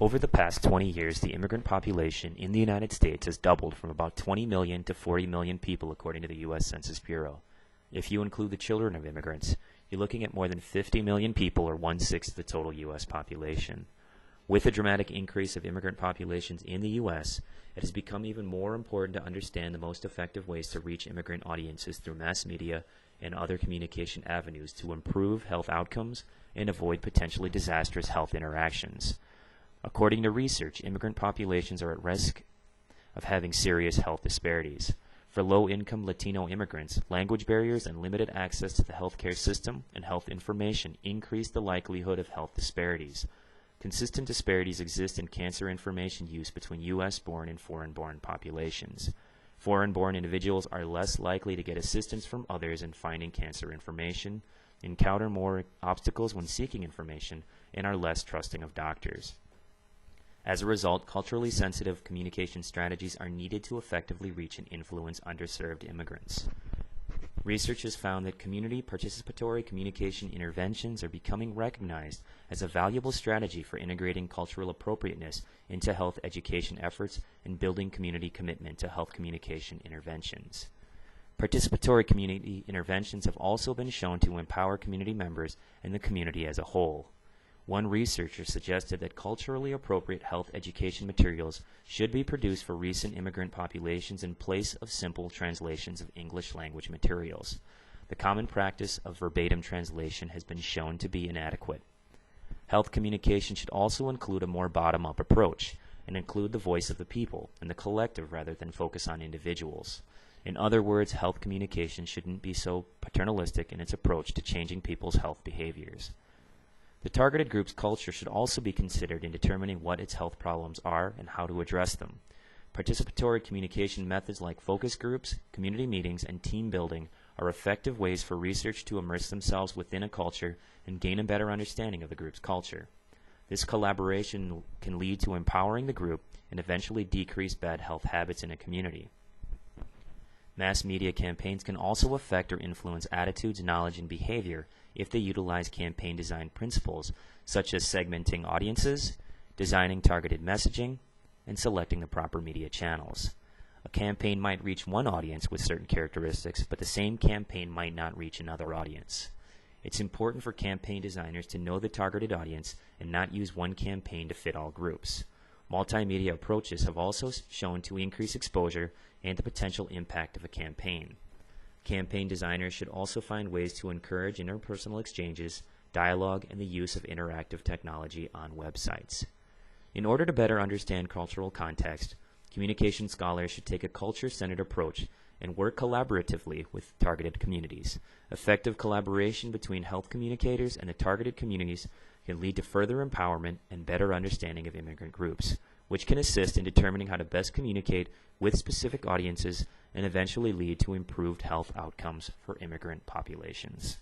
Over the past 20 years, the immigrant population in the United States has doubled from about 20 million to 40 million people, according to the U.S. Census Bureau. If you include the children of immigrants, you're looking at more than 50 million people, or 1/6 of the total U.S. population. With a dramatic increase of immigrant populations in the U.S., it has become even more important to understand the most effective ways to reach immigrant audiences through mass media and other communication avenues to improve health outcomes and avoid potentially disastrous health interactions. According to research, immigrant populations are at risk of having serious health disparities. For low-income Latino immigrants, language barriers and limited access to the healthcare system and health information increase the likelihood of health disparities. Consistent disparities exist in cancer information use between U.S.-born and foreign-born populations. Foreign-born individuals are less likely to get assistance from others in finding cancer information, encounter more obstacles when seeking information, and are less trusting of doctors. As a result, culturally sensitive communication strategies are needed to effectively reach and influence underserved immigrants. Research has found that community participatory communication interventions are becoming recognized as a valuable strategy for integrating cultural appropriateness into health education efforts and building community commitment to health communication interventions. Participatory community interventions have also been shown to empower community members and the community as a whole. One researcher suggested that culturally appropriate health education materials should be produced for recent immigrant populations in place of simple translations of English language materials. The common practice of verbatim translation has been shown to be inadequate. Health communication should also include a more bottom-up approach and include the voice of the people and the collective rather than focus on individuals. In other words, health communication shouldn't be so paternalistic in its approach to changing people's health behaviors. The targeted group's culture should also be considered in determining what its health problems are and how to address them. Participatory communication methods like focus groups, community meetings, and team building are effective ways for research to immerse themselves within a culture and gain a better understanding of the group's culture. This collaboration can lead to empowering the group and eventually decrease bad health habits in a community. Mass media campaigns can also affect or influence attitudes, knowledge, and behavior if they utilize campaign design principles such as segmenting audiences, designing targeted messaging, and selecting the proper media channels. A campaign might reach one audience with certain characteristics, but the same campaign might not reach another audience. It's important for campaign designers to know the targeted audience and not use one campaign to fit all groups. Multimedia approaches have also shown to increase exposure and the potential impact of a campaign. Campaign designers should also find ways to encourage interpersonal exchanges, dialogue, and the use of interactive technology on websites. In order to better understand cultural context, communication scholars should take a culture-centered approach and work collaboratively with targeted communities. Effective collaboration between health communicators and the targeted communities can lead to further empowerment and better understanding of immigrant groups, which can assist in determining how to best communicate with specific audiences and eventually lead to improved health outcomes for immigrant populations.